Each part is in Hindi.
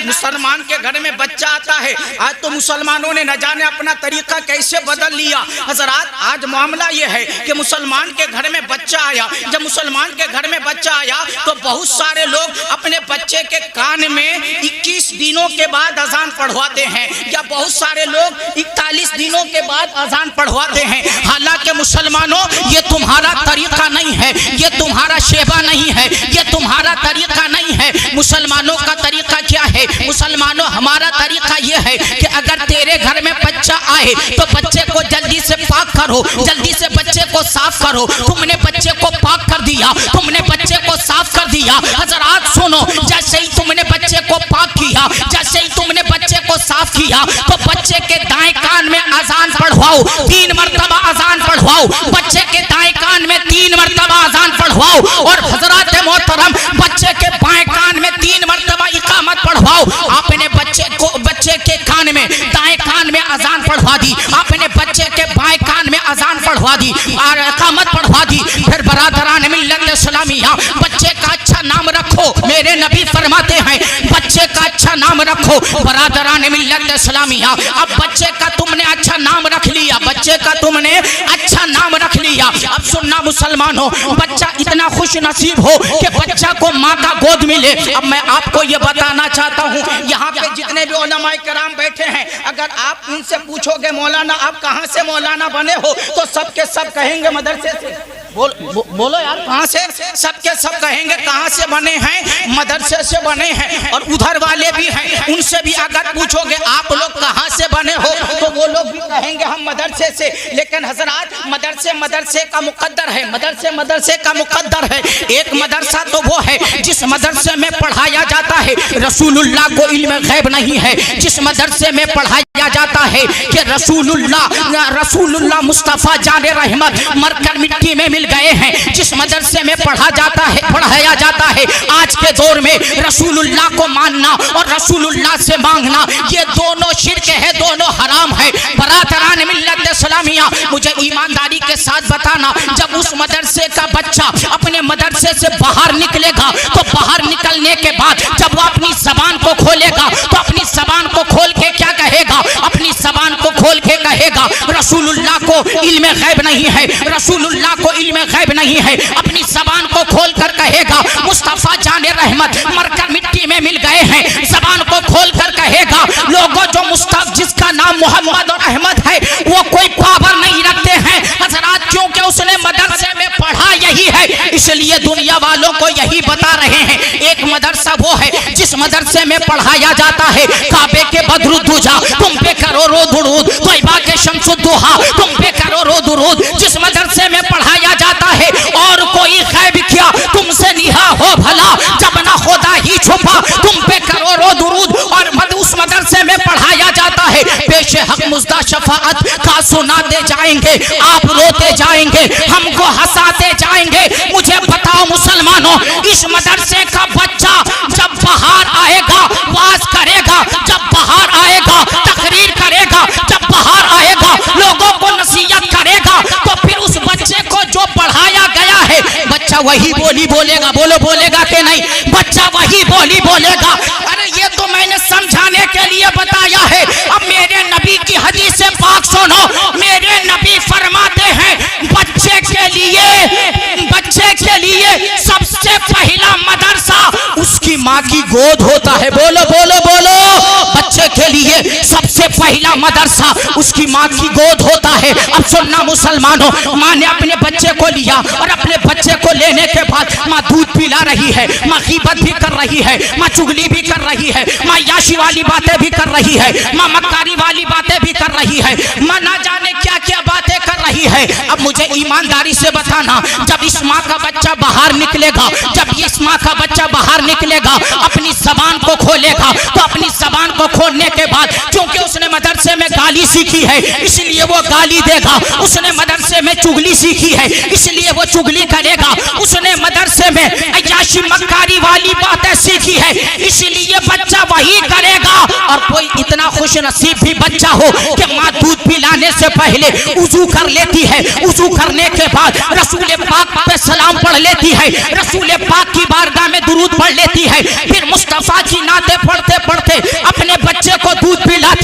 मुसलमान के घर में बच्चा आता है। आज तो मुसलमानों ने न जाने अपना तरीका कैसे बदल लिया। हजरात, आज मामला ये है कि मुसलमान के घर में बच्चा आया। जब मुसलमान के घर में बच्चा आया तो बहुत सारे लोग अपने बच्चे के कान में 21 दिनों के बाद अजान पढ़वाते हैं, या बहुत सारे लोग 41 दिनों के बाद अजान पढ़वाते हैं। हालांकि मुसलमानों, ये तुम्हारा तरीका नहीं है, ये तुम्हारा शेबा नहीं है, ये तुम्हारा तरीका नहीं है। मुसलमानों का तरीका क्या है? मुसलमानों, हमारा तरीका ये है कि अगर तेरे घर में बच्चा आए तो बच्चे को जल्दी से पाक करो, जल्दी से बच्चे को साफ करो। तुमने बच्चे को पाक कर दिया, तुमने बच्चे को साफ कर दिया। हजरात सुनो, जैसे ही तुमने बच्चे को पाक किया, जैसे ही तुमने बच्चे को साफ किया, तो बच्चे के दाएं कान में अजान पढ़वाओ, 3 मरतबा अजान पढ़वाओ। बच्चे के दाएं कान में 3 मरतबा अजान पढ़वाओ। और हजरात मोहतरम, बच्चे के बाएं कान में 3 मरतबा इकामत पढ़वाओ। आपने बच्चे के कान में, दाएं कान में अजान पढ़वा दी, आपने बच्चे के बाएं कान में अजान पढ़वा दी और इकामत पढ़वा दी। फिर बरादरान मिल्लत इस्लामिया, बच्चे का अच्छा नाम रखो। मेरे नबी फरमाते हैं बच्चे का अच्छा नाम रखो। बरादरान मिल्लत इस्लामिया, अब बच्चे का तुमने अच्छा नाम रख लिया, बच्चे का तुमने अच्छा नाम रख लिया। अब सुनना मुसलमानों, बच्चा इतना खुश नसीब हो कि बच्चा को माँ का गोद मिले। अब मैं आपको ये बताना चाहता हूँ, यहाँ पे जितने भी उलमाए किराम बैठे हैं, अगर आप उनसे पूछोगे मौलाना आप कहाँ से मौलाना बने हो, तो सबके सब कहेंगे मदरसे से। बोलो यार, कहाँ से? सबके सब कहेंगे कहाँ से बने हैं? मदरसे से बने हैं। और उधर वाले भी हैं, उनसे भी अगर पूछोगे आप लोग कहाँ से बने हो, तो वो लोग भी कहेंगे हम मदरसे से। लेकिन हजरात, मदरसे का मुकद्दर है, मदरसे का मुकद्दर है। एक मदरसा तो वो है जिस मदरसे में पढ़ाया जाता है रसूलुल्लाह को इल्म गैब नहीं है, जिस मदरसे में पढ़ाया जाता है कि रसूलुल्लाह मुस्तफ़ा जाने रहमत मरकर मिट्टी में मिल गए हैं, जिस मदरसे में पढ़ाया जाता है आज के दौर में रसूलुल्लाह को मानना और रसूलुल्लाह से मांगना, ये दोनों शिर्क है, दोनों हराम है। बरादरान मिल्लत इस्लामिया, मुझे ईमानदारी के साथ बताना, जब उस मदरसे का बच्चा अपने मदरसे से बाहर निकलेगा तो बाहर निकलने के बाद जब वो अपनी जबान को खोलेगा तो अपनी जबान को खोल के क्या कहेगा? अपनी जबान को खोल के कहेगा रसूलुल्लाह को इल्म गैब नहीं है, रसूलुल्लाह को इल्म गैब नहीं है। अपनी जबान को खोल कर कहेगा मुस्तफा जाने रहमत मरकर मिट्टी में मिल गए हैं। जबान को खोल कर कहेगा लोगों जो मुस्तफा जिसका नाम मोहम्मद और अहमद है वो कोई पावर नहीं रखते हैं हजरात, क्योंकि उसने मदरसे में पढ़ा यही है, इसलिए दुनिया वालों को यही बता रहे हैं। एक मदरसा वो है जिस मदरसे में पढ़ाया जाता है काबे के बदरुद्दुजा तुम पे करो रो दुरूद, तौबा के शम्सुद्दुहा तुम पे करो रो दुरूद, जिस मदरसे में पढ़ाया जाता है और कोई गैब क्या तुमसे निहा हो भला, जब ना खुदा ही छुपा तुम पे करो रो दुरूद। और उस मदरसे में पढ़ाया जाता है पेश हक मुज़्दा शफाअत का सुनाते जाएंगे, आप रोते जाएंगे, हमको हंसाते जाएंगे। मुझे बताओ मुसलमानों, इस मदरसे का बच्चा जब बाहर आएगा वाज करेगा, जब बाहर आएगा तकरीर करेगा, जब बाहर आएगा लोगों को नसीहत करेगा, तो फिर उस बच्चे को जो पढ़ाया गया है बच्चा वही बोली बोलेगा। बोलो, बोलेगा कि नहीं? बच्चा वही बोली बोलेगा। अरे ये तो मैंने समझाने के लिए बताया है। अब मेरे नबी की हदीस पाक सुनो, मेरे नबी फरमाते हैं बच्चे के लिए सबसे पहला मदरसा उसकी माँ की गोद होता है। बोलो बोलो बोलो, बच्चे के लिए सबसे पहला मदरसा उसकी माँ की गोद होता है। अब सुनना मुसलमानों, माँ ने अपने बच्चे को लिया और अपने बच्चे को लेने के बाद माँ दूध पिला रही है, माँ गीबत भी कर रही है, माँ चुगली भी कर रही है, माँ याशी वाली बातें भी कर रही है, माँ मक्कारी वाली बातें भी कर रही है, माँ ना जाने क्या क्या बातें कर रही है। अब मुझे ईमानदारी से बताना, जब इस माँ का बच्चा बाहर निकलेगा, जब इस माँ का बच्चा बाहर निकलेगा अपनी जबान को खोलेगा, तो अपनी जबान को खोलने के बाद क्योंकि उसने मदरसे में गाली सीखी है इसलिए वो गाली देगा, उसने मदरसे में चुगली सीखी है इसलिए वो चुगली करेगा, उसने मदरसे में अय्याशी मक्कारी वाली बातें सीखी है इसलिए बच्चा वही करेगा। और कोई इतना खुश नसीब भी बच्चा हो कि माँ दूध पिलाने से पहले उजू कर लेती है, उजू करने के बाद रसूल पाक पे सलाम पढ़ लेती है, रसूल पाक की बारगाह में दुरूद पढ़ लेती है, फिर मुस्तफा की नाते पढ़ते पढ़ते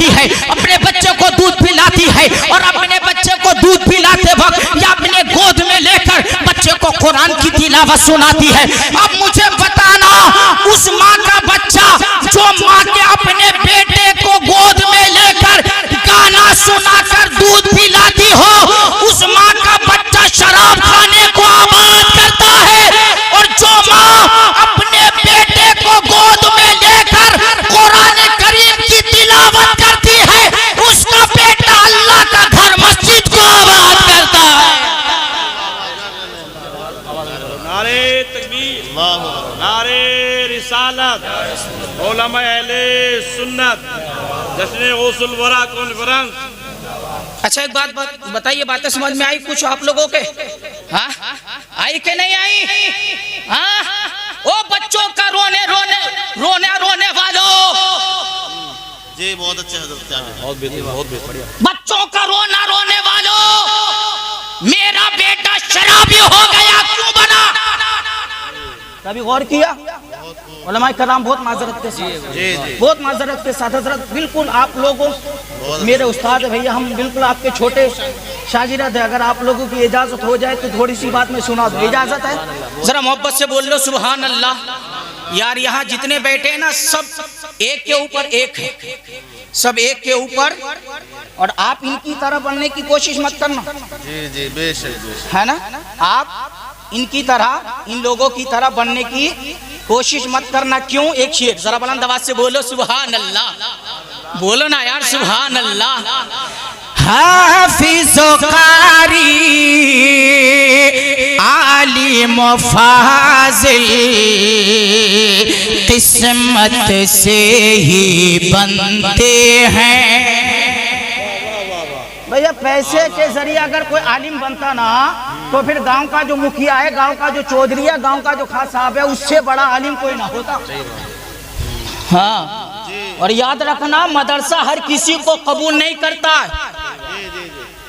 जाती है, अपने बच्चे को दूध पिलाती है और अपने बच्चे को दूध पिलाते वक्त या अपने गोद में लेकर बच्चे को कुरान की तिलावत सुनाती है। अब मुझे बताना, उस माँ का बच्चा जो माँ के अपने बेटे को गोद में लेकर गाना सुनाकर दूध पिलाती हो, उस माँ का बच्चा शराब खाने को आबाद करता है। और जो माँ अपने बेटे को गोद में लेकर कुरान करीम की तिलावत करती है, उसका बेटा अल्लाह का घर मस्जिद को आबाद करता है। नारे तकबीर, नारे रिसालत, उलमा अहले सुन्नत, जश्न गौसुल वरा कॉन्फ्रेंस। अच्छा एक बात बताइए, बातें समझ में आई कुछ आप लोगों के? हाँ आई के नहीं आई? हाँ ओ बच्चों का रोने रोने रोने रोने वालों जी, बहुत अच्छे हजरत, बहुत बढ़िया। बच्चों का रोना रोने वालों, मेरा बेटा शराबी हो गया, क्यों बना? कभी गौर किया? उलमाए कराम बहुत माजरत के साथ, बहुत माजरत के साथ हजरत, बिल्कुल आप लोगों मेरे उस्ताद है भैया, हम बिल्कुल आपके छोटे शागिर्द है। अगर आप लोगों की इजाजत हो जाए तो थोड़ी सी बात में सुना दो, इजाजत है? जरा मोहब्बत से बोल लो सुभान अल्लाह। यार यहाँ जितने बैठे हैं ना, सब एक के ऊपर एक है, सब एक के ऊपर, और आप इनकी तरह बनने की कोशिश मत करना। जी जी, बेशक है ना, आप इनकी तरह, इन लोगों की तरह बनने की कोशिश मत करना। क्यों? एक शेर जरा बुलंद आवाज से बोलो सुभान अल्लाह, बोलो ना यार सुभान अल्लाह। हाफिज़ो कारी आलिम फाज़िल किस्मत से ही बनते हैं। भैया पैसे के जरिए अगर कोई आलिम बनता ना, तो फिर गांव का जो मुखिया है, गांव का जो चौधरी है, गांव का जो खास साहब है, उससे बड़ा आलिम कोई ना होता। हाँ, और याद रखना, मदरसा हर किसी को कबूल नहीं करता है।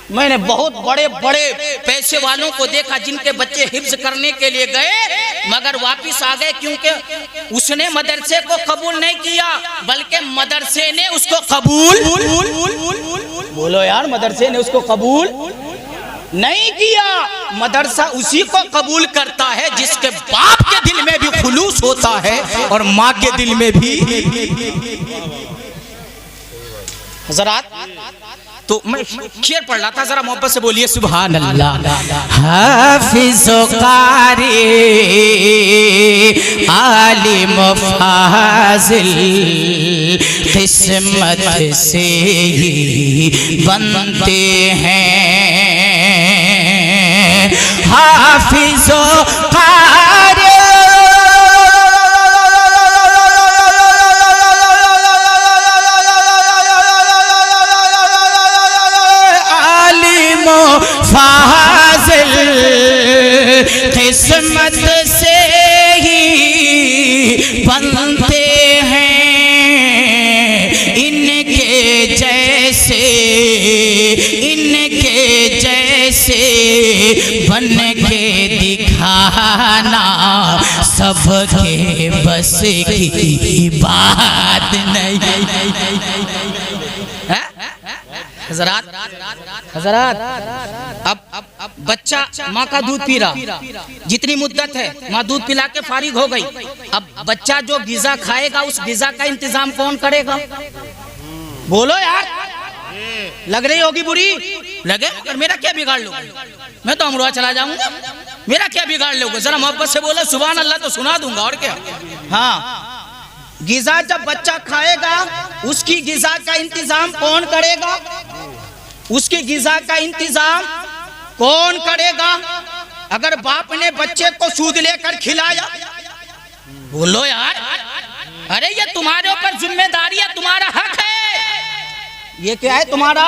मैंने बहुत बड़े बड़े पैसे वालों को देखा जिनके बच्चे हिफ्ज करने के लिए गए मगर वापिस आ गए, क्योंकि उसने मदरसे को कबूल नहीं किया, बल्कि मदरसे ने उसको कबूल, बोलो यार, मदरसे ने उसको कबूल नहीं किया। मदरसा उसी को कबूल करता है जिसके बाप के दिल में भी खुलूस होता है और माँ के दिल में भी। हज़रात, तो मैं शेर पढ़ रहा था, जरा मोहब्बत से बोलिए सुभान अल्लाह। हाफिज़ो कारी आलिम फाज़िल किस्मत से ही बनते हैं। हाफिज़ो कारी फाज़िल किस्मत से ही बनते हैं। इनके जैसे बन के दिखाना सबके बस की बात नहीं। हज़रात, अब बच्चा माँ का दूध पी रहा, जितनी मुद्दत है माँ दूध पिला के फारिग हो गई। अब बच्चा जो गिज़ा खाएगा, उस गिज़ा का इंतजाम कौन करेगा? बोलो यार, लग रही होगी बुरी, लगे और मेरा क्या बिगाड़ लोगे? मैं तो अमरोहा चला जाऊंगा, मेरा क्या बिगाड़ लोगे? जरा मोहब्बत से बोलो सुभान अल्लाह, तो सुना दूंगा और क्या। हाँ, गिज़ा जब बच्चा खाएगा, उसकी गिज़ा का इंतजाम कौन करेगा? उसकी गिज़ा का इंतजाम कौन करेगा? अगर बाप ने बच्चे को सूद लेकर खिलाया, बोलो यार, अरे ये तुम्हारे ऊपर जिम्मेदारी है, तुम्हारा हक है। ये क्या है? तुम्हारा,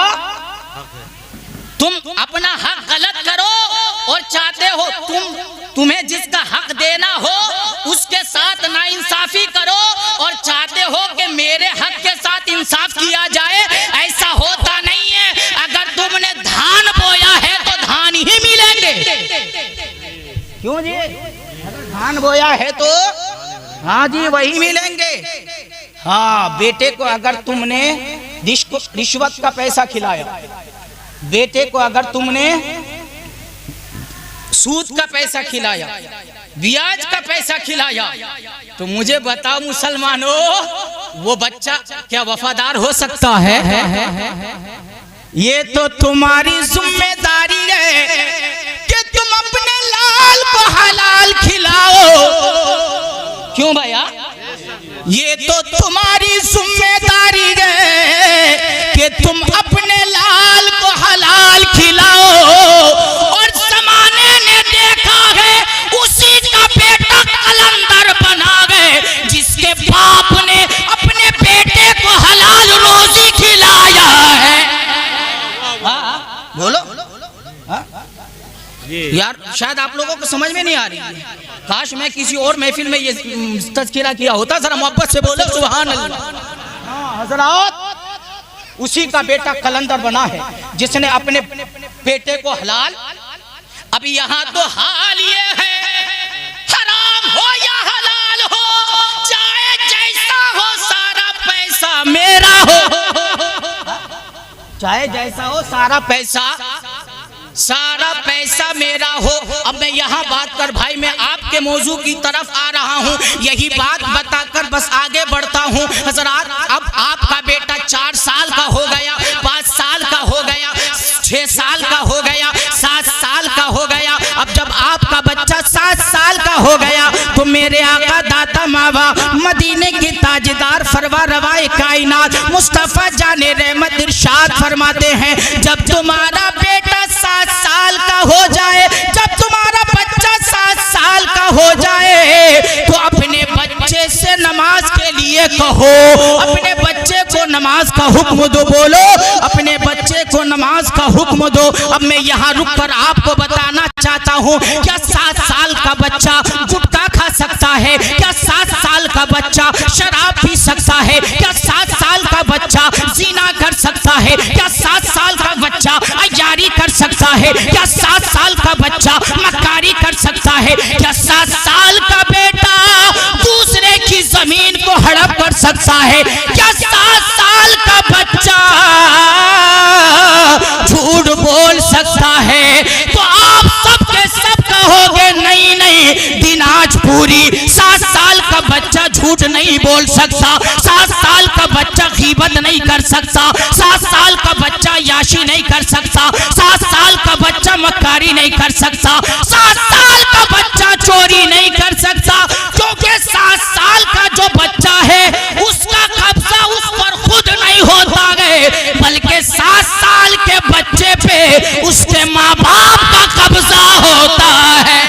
तुम अपना हक गलत करो और चाहते हो तुम्हें जिसका हक देना हो उसके साथ नाइंसाफी करो और चाहते हो कि मेरे हक के साथ इंसाफ किया जाए। ऐसा होता नहीं है। अगर तुमने धान बोया है तो धान ही मिलेंगे। क्यों जी? धान बोया है तो हाँ जी वही मिलेंगे। हाँ, बेटे को अगर तुमने रिश्वत का पैसा खिलाया, बेटे को अगर तुमने सूद का पैसा खिलाया, ब्याज का पैसा खिलाया, तो मुझे बताओ मुसलमानों, वो बच्चा क्या वफादार हो सकता है? ये तो तुम्हारी जिम्मेदारी है कि तुम अपने लाल को हलाल खिलाओ। क्यों भैया? ये तो तुम्हारी जिम्मेदारी है कि तुम अपने लाल को हलाल खिलाओ। और जमाने ने देखा है उसी का बेटा कलंदर बना गए जिसके बाप ने अपने बेटे को हलाल रोजी खिलाया है। बोलो यार, शायद आप लोगों को समझ में नहीं आ रही है। काश मैं किसी और महफिल में ये तज़किरा किया होता। जरा मोहब्बत से बोलो सुभान अल्लाह। हज़रात, उसी का बेटा कलंदर बना है जिसने अपने बेटे को हलाल। अभी यहाँ तो हाल ये है, हराम हो या हलाल हो, चाहे जैसा हो, सारा पैसा मेरा हो। चाहे जैसा हो, सारा पैसा मेरा हो। अब मैं यहाँ बात कर भाई, मैं आपके मौजू की तरफ आ रहा हूँ, यही बात बताकर बस आगे बढ़ता हूँ। हज़रात, अब आपका बेटा 4 साल का हो गया, 5 साल का हो गया, 6 साल का हो गया, 7 साल का हो गया। अब जब आपका बच्चा 7 साल का हो गया तो मेरे आका दाता मावा मदीने के ताजदार फरवा रवाए कायनात मुस्तफा जाने रहमत इरशाद फरमाते हैं, जब तुम्हारा बेटा 7 साल का हो जाए, जब तुम्हारा बच्चा 7 साल का हो जाए, तो अपने बच्चे से नमाज के लिए कहो, अपने बच्चे को नमाज का हुक्म दो। बोलो, अपने बच्चे को नमाज का हुक्म दो। अब मैं यहाँ रुक कर आपको बताना चाहता हूँ, क्या 7 साल का बच्चा गुटखा खा सकता है? क्या 7 साल का बच्चा शराब पी सकता है? क्या 7 साल का बच्चा ज़िना कर सकता है? क्या 7 साल का बच्चा अयारी कर सकता है? क्या 7 साल का बच्चा मक्कारी कर सकता है? क्या 7 साल का बेटा दूसरे की जमीन को हड़प कर सकता है? क्या 7 साल का बच्चा झूठ बोल सकता है? तो आप सबके सब कहोगे नहीं नहीं, दिन आज पूरी 7 साल का बच्चा झूठ नहीं बोल सकता, 7 साल का बच्चा गीबत नहीं कर सकता, 7 साल का बच्चा याशी नहीं कर सकता, 7 साल का बच्चा मक्कारी नहीं कर सकता, 7 साल का बच्चा चोरी नहीं कर सकता, क्योंकि 7 साल का जो बच्चा है उसका कब्जा उस पर खुद नहीं होता है, बल्कि 7 साल के बच्चे पे उसके माँ बाप का कब्जा होता है।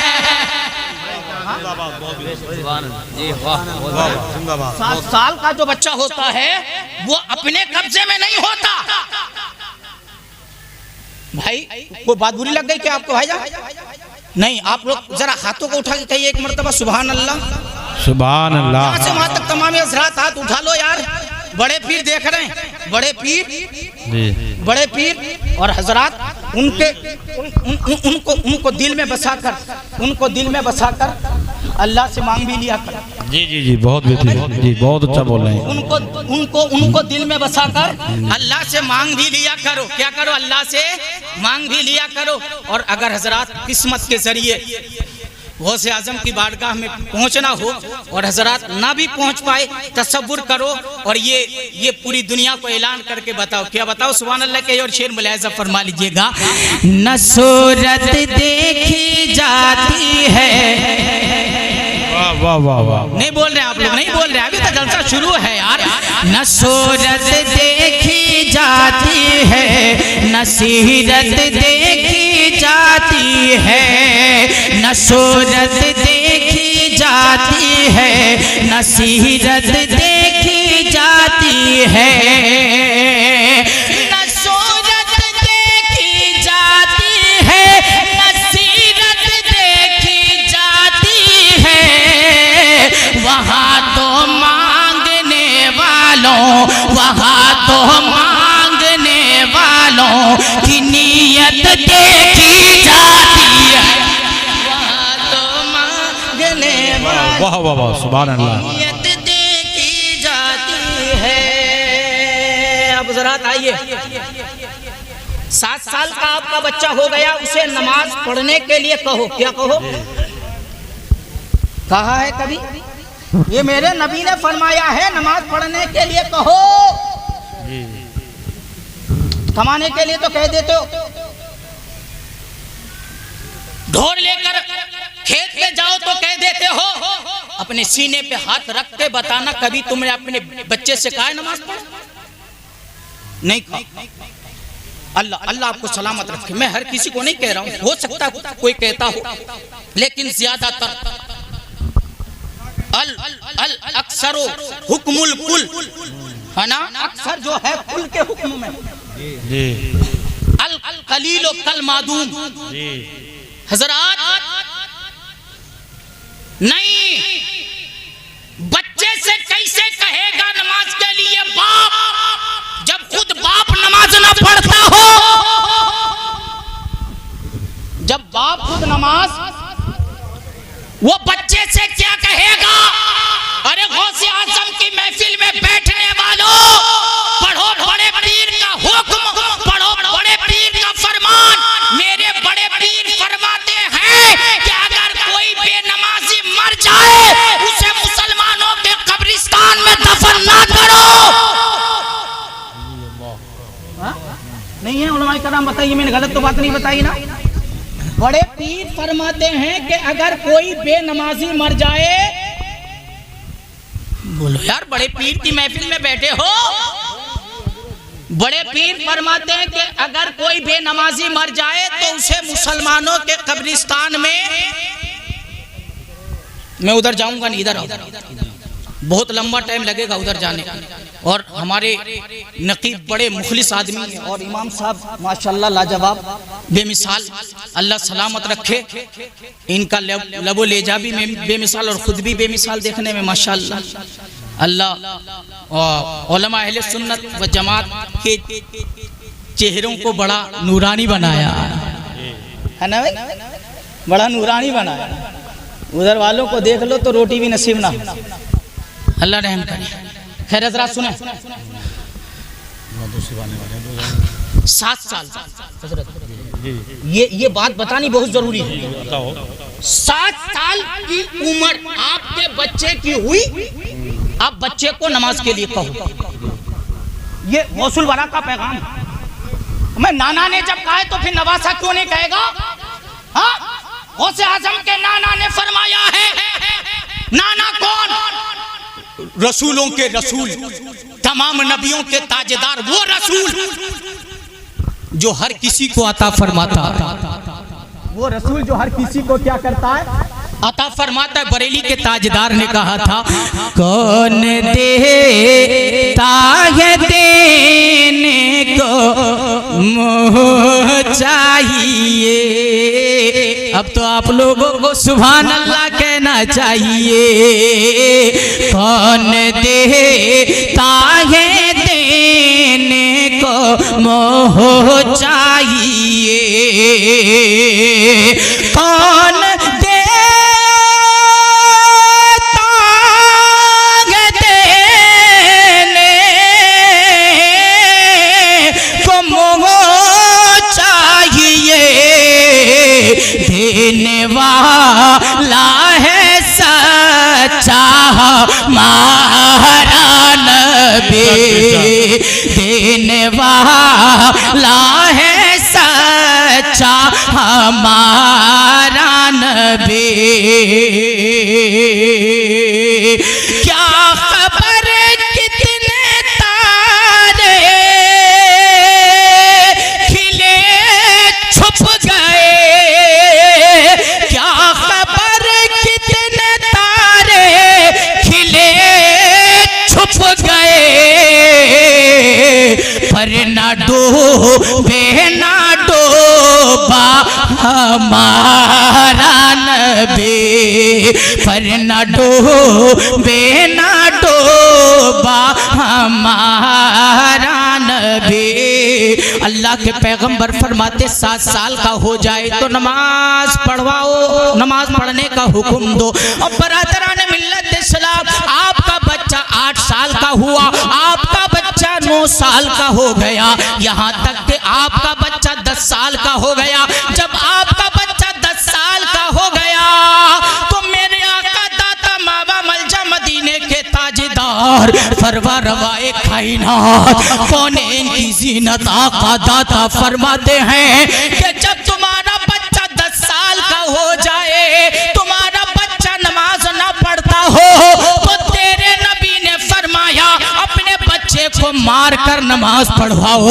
7 साल का जो बच्चा होता है वो अपने कब्जे में नहीं होता। भाई, कोई बात बुरी लग गई क्या आपको भाईजान? नहीं, आप लोग जरा हाथों को उठा के कहिए एक मर्तबा सुभान अल्लाह, सुभान अल्लाह। यहाँ से वहां तक तमाम हज़रात हाथ उठा लो यार। बड़े पीर देख रहे हैं, बड़े पीर और हजरात, उनको दिल में बसाकर अल्लाह से मांग भी लिया कर। जी बहुत अच्छा बोल रहे हैं। उनको दिल में बसाकर अल्लाह से मांग भी लिया करो। क्या करो? अल्लाह से मांग भी लिया करो। और अगर हजरात किस्मत के जरिए गौसे आजम की बारगाह में पहुंचना हो और हजरात ना भी पहुंच पाए, तसव्वुर करो और ये पूरी दुनिया को ऐलान करके बताओ। क्या बताओ? सुभान अल्लाह के और शेर मुलाहिजा फरमा लीजिएगा। न सूरत देखी जाती है, वाह वाह वाह, नहीं बोल रहे आप लोग, नहीं बोल रहे, अभी तो जलसा शुरू है यार। न सूरत देखी जाती है, न सीरत देखी जाती है, न सूरत देखी जाती है, न सीरत देखी जाती है, न सूरत देखी जाती है, न सीरत देखी जाती है। वहाँ तो मांगने वालों की नीयत देखी जाती है। वहाँ तो मांगने वाह वाह वाह, सुभान अल्लाह। नीयत देखी जाती है। अब गुजरात आइए। 7 साल का आपका बच्चा हो गया, उसे नमाज पढ़ने के लिए कहो। क्या कहो? कहा है कभी? ये मेरे नबी ने फरमाया है, नमाज पढ़ने के लिए कहो। कमाने के लिए तो कह देते हो। ढोर लेकर खेत में जाओ तो कह देते हो। अपने सीने पे हाथ रख के बताना, कभी तुमने अपने बच्चे से कहा है नमाज पढ़? नहीं कहा। अल्लाह अल्लाह आपको सलामत रखे। मैं हर किसी को नहीं कह रहा हूं, हो सकता है कोई कहता हो, लेकिन ज्यादातर अक्सरो हुक्मुल कुल है ना, अक्सर जो है कुल के हुक्म में, अल कलीलो कल मादूम। हजरात नहीं, बच्चे से कैसे कहेगा नमाज के लिए बाप, जब खुद बाप नमाज ना पढ़ता हो। जब बाप खुद नमाज, वो बच्चे से क्या कहेगा? अरे गौसे आजम की महफिल में बैठने वालों, पढ़ो बड़े पीर का हुक्म, पढ़ो बड़े पीर का फरमान। मेरे बड़े पीर फरमाते हैं कि अगर कोई बेनमाजी मर जाए, उसे मुसलमानों के कब्रिस्तान में दफन ना करो। नहीं है उलमाए कराम, बताइए, मैंने गलत तो बात नहीं बताई ना? बड़े पीर फरमाते हैं कि अगर कोई बेनमाजी मर जाए, बोलो यार, बड़े पीर की महफिल में बैठे हो। बड़े पीर फरमाते हैं कि अगर कोई बेनमाजी मर जाए तो उसे मुसलमानों के कब्रिस्तान में, मैं उधर जाऊंगा नहीं, इधर आओ, बहुत लंबा टाइम लगेगा उधर जाने का। और हमारे नकीब बड़े मुखलिस आदमी हैं, और इमाम साहब माशाल्लाह लाजवाब, बेमिसाल, अल्लाह सलामत रखे। इनका लबो लेजा भी बेमिसाल और खुद भी बेमिसाल देखने में माशाल्लाह। अल्लाह उलमा अहले सुन्नत व जमात के चेहरों को बड़ा नूरानी बनाया है ना भाई, बड़ा नूरानी बनाया। उधर वालों को देख लो तो रोटी भी नसीब ना, अल्लाह रहम करे। खैर हजरात सुने, 7 साल ये बात बतानी बहुत जरूरी है। 7 साल की उम्र आपके बच्चे की हुई, आप बच्चे को नमाज के लिए कहो। ये गौसुल वरा का पैगाम है। मैं नाना ने जब कहा तो फिर नवासा क्यों नहीं कहेगा? हाँ, गौसे आजम के नाना ने फरमाया है। नाना कौन? रसूलों के रसूल, तमाम नबियों के ताजेदार, वो रसूल जो हर किसी को अता फरमाता है। वो रसूल जो हर किसी को क्या करता है? अता फरमाता है। बरेली के ताजदार ने कहा था, कौन देता है देने को मोह चाहिए। अब तो आप लोगों को सुभान अल्लाह कहना चाहिए। कौन देता है देने को मोह चाहिए। कौन देने वाला है सच्चा हमारा नबी। देने वाला है सच्चा हमारा नबी। क्या खबर कितने तारे खिले छुप गए। क्या खबर कितने तारे खिले छुप गए। पर ना डूबे ना डूबा हमारा नबी। पर ना डूबे ना डूबा हमारा नबी। अल्लाह के पैगंबर फरमाते 7 साल का हो जाए तो नमाज पढ़वाओ, नमाज पढ़ने का हुक्म दो। और बरादरान मिल्लत इस्लाम, आपका बच्चा 8 साल का हुआ, आपका बच्चा 9 साल का हो गया, यहाँ तक कि आपका बच्चा 10 साल का हो गया। जब आपका बच्चा 10 साल का हो गया तो मेरे आका दाता मावा मलजा मदीने के ताजदार फरवा रवाए कायनात कौनैन की ज़ीनत आका दाता फरमाते हैं कि जब तुम्हारा बच्चा 10 साल का हो जाए, तुम्हारा बच्चा नमाज ना पढ़ता हो, तो तेरे नबी ने फरमाया अपने बच्चे को मार कर नमाज पढ़वाओ।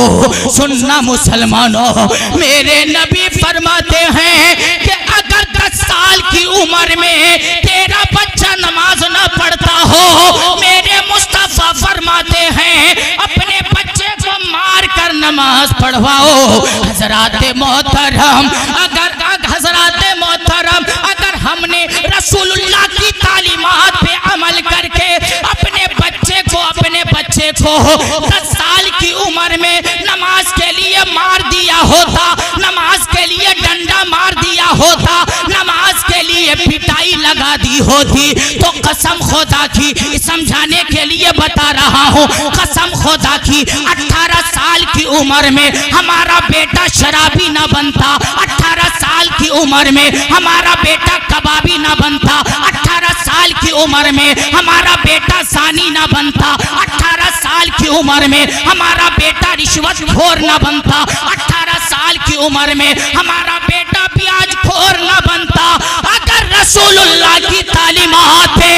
सुनना मुसलमानों, मेरे नबी फरमाते हैं कि अगर 10 साल की उम्र में तेरा बच्चा नमाज ना पढ़ता हो, मेरे मुस्तफा फरमाते हैं अपने बच्चे को मार कर नमाज पढ़वाओ। हजराते मोहतरम, अगर हमने रसूलुल्लाह की तालीमात पे अमल करके अपने बच्चे को 10 साल की उम्र में नमाज के लिए मार दिया होता, नमाज के लिए डंडा मार दिया होता, नमाज के लिए पिटाई लगा दी होती, तो कसम खुदा की समझाने के लिए बता रहा हूँ, कसम खुदा की 18 साल की उम्र में हमारा बेटा शराबी ना बनता, 18 साल की उम्र में हमारा बेटा कबाबी ना बनता, 18 साल की उम्र में हमारा बेटा सानी ना बनता, 18 साल की उम्र में हमारा बेटा रिश्वत खोर ना बनता, 18 साल की उम्र में हमारा बेटा ब्याज खोर ना बनता। अगर रसूलुल्लाह की तालीमात पे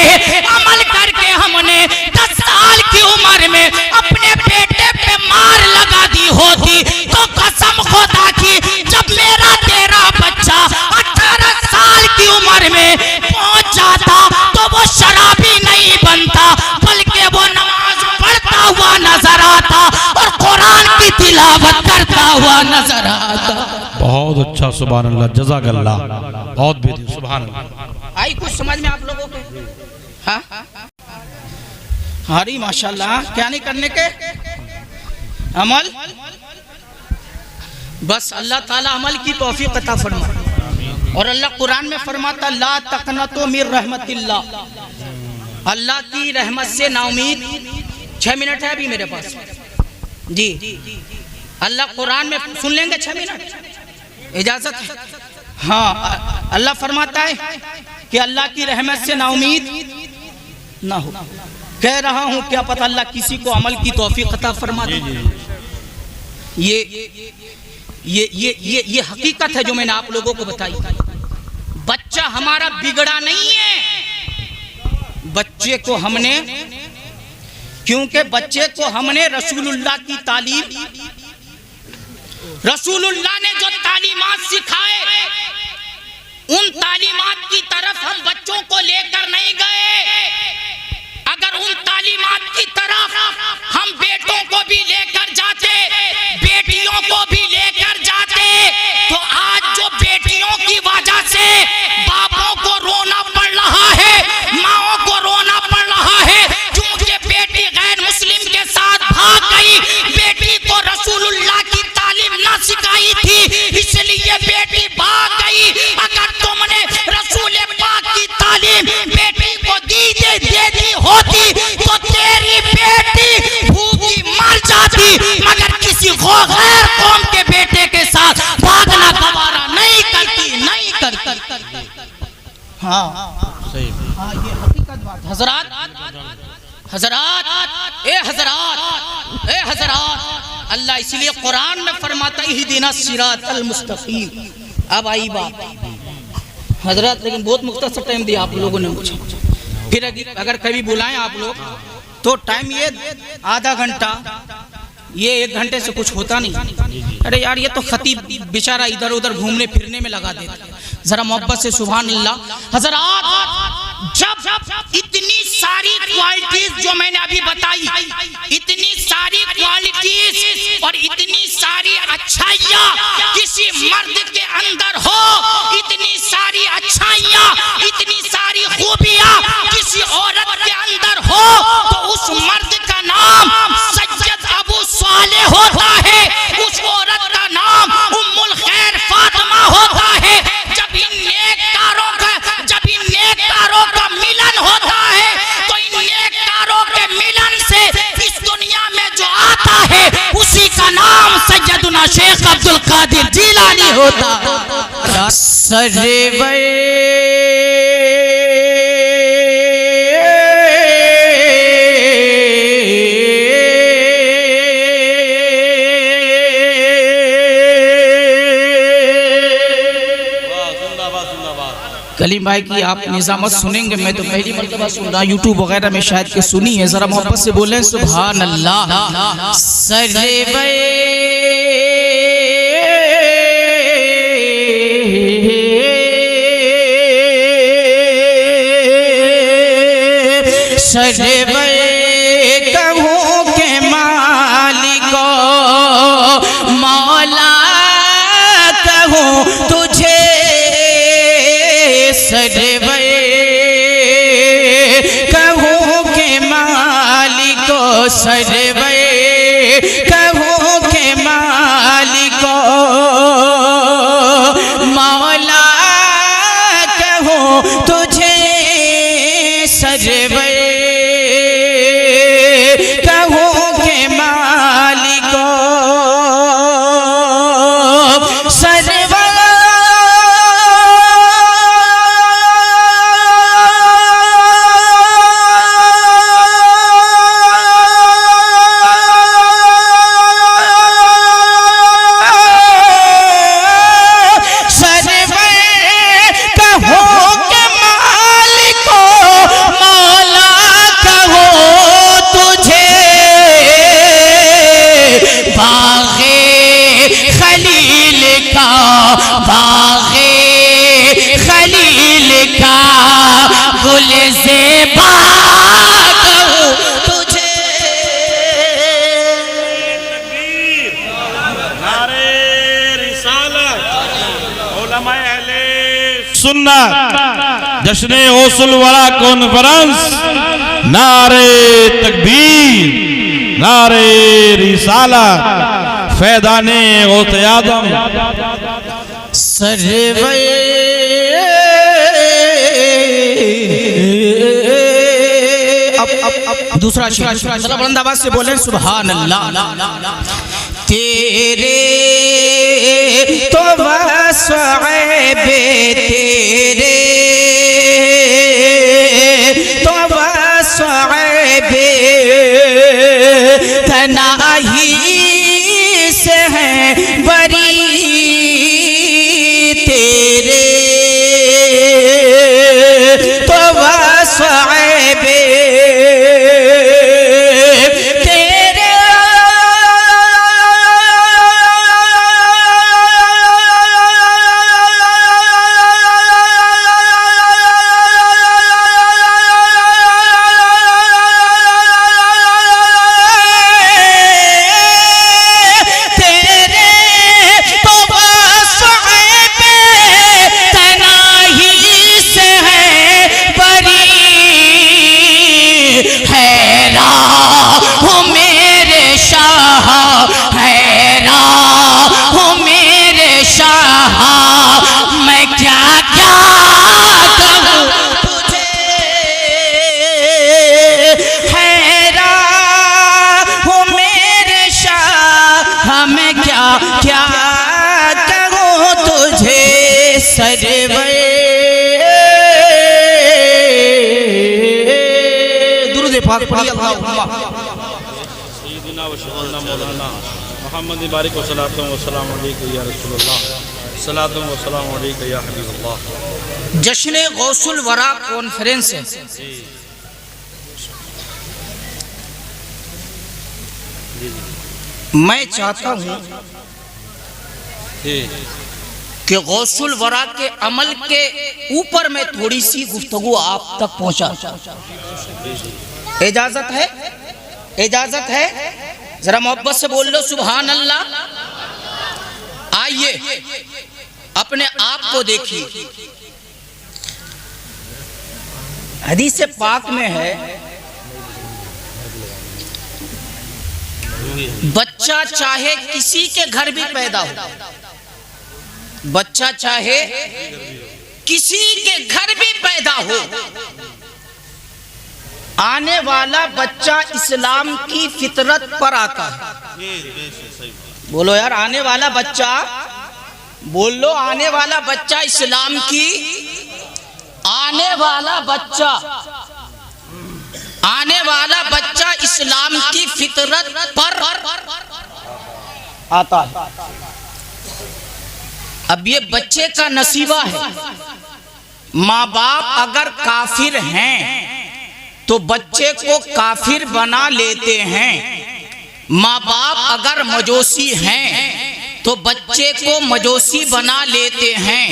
अमल करके हमने 10 साल की उम्र में अपने बेटे पे मार लगा दी होती, तो कसम खुदा की जब मेरा तेरा बच्चा 18 साल की उम्र में पहुंच जाता तो वो शराबी नहीं बनता, बल्कि वो नमाज पढ़ता हुआ नजर आता और कुरान की तिलावत करता हुआ नजर आता। बहुत अच्छा, सुभान अल्लाह, जज़ाकल्लाह, बहुत बेहतरीन, सुभान अल्लाह। आई कुछ समझ में आप लोगों के? हाँ हरी माशाल्लाह, क्या नहीं करने के अमल, बस अल्लाह ताला अमल की तौफीक अता फरमाए। और अल्लाह कुरान में फरमाता ला तकनतु मिर रहमतिल्लाह, अल्लाह की रहमत से नाउमीद। 6 मिनट है अभी मेरे पास जी, अल्लाह कुरान में सुन लेंगे 6 मिनट इजाजत है? हाँ, अल्लाह फरमाता है कि अल्लाह की रहमत से नाउमीद ना हो। कह रहा हूँ क्या पता अल्लाह किसी को अमल की तौफीक अता फरमा दे। ये हकीकत है जो मैंने आप लोगों को बताई। बच्चा हमारा बिगड़ा नहीं है, बच्चे को हमने, क्योंकि बच्चे को हमने रसूलुल्लाह की तालीम, रसूलुल्लाह ने जो तालीमात सिखाए उन तालीमात की तरफ हम बच्चों को लेकर नहीं गए। अगर उन तालीमात की तरफ हम बेटों को भी लेकर जाते, बेटियों को भी लेकर जाते, तो आज जो बेटियों की वजह से बापों को रोना पड़ रहा है, माओं को रोना पड़ रहा है, क्योंकि बेटी गैर मुस्लिम के साथ भाग गई, बेटी को रसूलुल्लाह की तालीम ना सिखाई थी, इसलिए बेटी भाग गई। अगर तुमने रसूल पाक की तालीम बेटी को दे दी होती तो तेरी बेटी भूखी मर जाती, मगर किसी गैर कौम के बेटे के साथ भागना गवारा नहीं करती। हाँ सही, हाँ ये हकीकत बात। हजरात, अल्लाह इसलिए कुरान में फरमाता इहदिना सिरातल मुस्तकीम। अब आई बात हजरत, लेकिन बहुत मुख्तसर टाइम दिया आप लोगों ने मुझे, फिर अगर कभी बुलाएं आप लोग तो टाइम ये आधा घंटा, ये 1 घंटे से कुछ होता नहीं। अरे यार ये तो खतीब बेचारा इधर उधर घूमने फिरने में लगा देता, जरा मोहब्बत से सुभान अल्लाह। हजरात, जब इतनी सारी क्वालिटीज जो मैंने अभी बताई, इतनी सारी क्वालिटीज और इतनी सारी अच्छाइयाँ किसी मर्द के अंदर हो, इतनी सारी अच्छाइयाँ, इतनी सारी खूबियाँ किसी औरत के अंदर हो, तो उस मर्द का नाम सैयद अबू सालेह होता है, उस औरत का नाम उम्मुल खैर फातिमा होता है। जब इन नेककारों का मिलन होता है, तो इन नेककारों के मिलन से इस दुनिया में जो आता सैयदुना शेख अब्दुल कादिर जीलानी होता। सरवर कलीम भाई की आप निजामत सुनेंगे, मैं तो पहली मर्तबा सुन रहा, यूट्यूब वगैरह में शायद के सुनी है, जरा मोहब्बत से बोले सुभान अल्लाह। सरवर सरवर कहूँ के मालिको मौला कहूँ तुझे, सरवर कहूँ के मालिको, सरवर कहूँ के मालिको मौला कहूँ तुझे, सरवर कहूँ के मालिको सरवर सुन्नत जश्न गौसुल वरा कॉन्फ्रेंस, नारे तकबीर, नारे रिसालत, फैदाने गौसे आदम। सरवर अब दूसरा शेर बुलंदाबाद से बोले सुभान अल्लाह। तेरे तो वस्वे तेरे तो वस्वे तनाही से है बरी, तेरे तो वस्वे दुरूद पाक पढ़िए अल्लाहुम्मा सय्यिदना व शफीना मौलाना मुहम्मद बारिक व सलातो व सलाम अलैका या रसूलुल्लाह, सलातो व सलाम अलैका या हबीबुल्लाह। जश्न गौसुल वरा कॉन्फ्रेंस है, मैं चाहता हूँ कि गौसुल वरा के अमल के ऊपर मैं थोड़ी सी गुफ्तगू आप तक पहुंचा। इजाजत है? इजाजत है? जरा मोहब्बत से बोल लो सुभान अल्लाह। आइए अपने आप को देखिए, हदीस पाक में है बच्चा चाहे किसी के घर भी पैदा हो, बच्चा चाहे किसी के घर भी पैदा हो, आने वाला बच्चा इस्लाम की फितरत पर आता है। जी बेशक सही बात। बोलो यार, आने वाला बच्चा, बोलो आने वाला बच्चा इस्लाम की, आने वाला बच्चा इस्लाम की फितरत पर आता है। अब ये बच्चे का नसीबा है। माँ बाप अगर काफिर हैं तो बच्चे को काफिर बना लेते हैं। माँ बाप अगर मजूसी हैं तो बच्चे को मजूसी बना लेते हैं।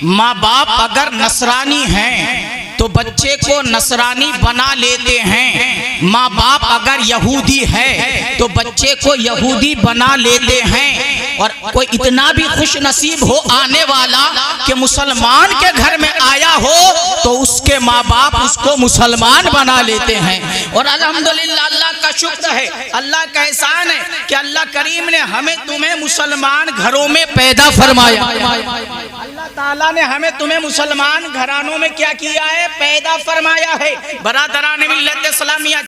माँ बाप अगर नसरानी हैं तो बच्चे को नसरानी बना लेते हैं। माँ बाप अगर यहूदी है तो बच्चे को यहूदी बना लेते हैं। और कोई इतना भी खुश नसीब हो आने वाला कि मुसलमान के घर में आया हो तो उसके माँ बाप उसको मुसलमान बना लेते हैं। और अल्हम्दुलिल्लाह अल्लाह का शुक्र है, अल्लाह का एहसान है कि अल्लाह करीम ने हमें तुम्हें मुसलमान घरों में पैदा फरमाया। अल्लाह ताला ने हमें तुम्हें मुसलमान घरानों में क्या किया है? पैदा फरमाया है। बरादरान मिल्लत इस्लामिया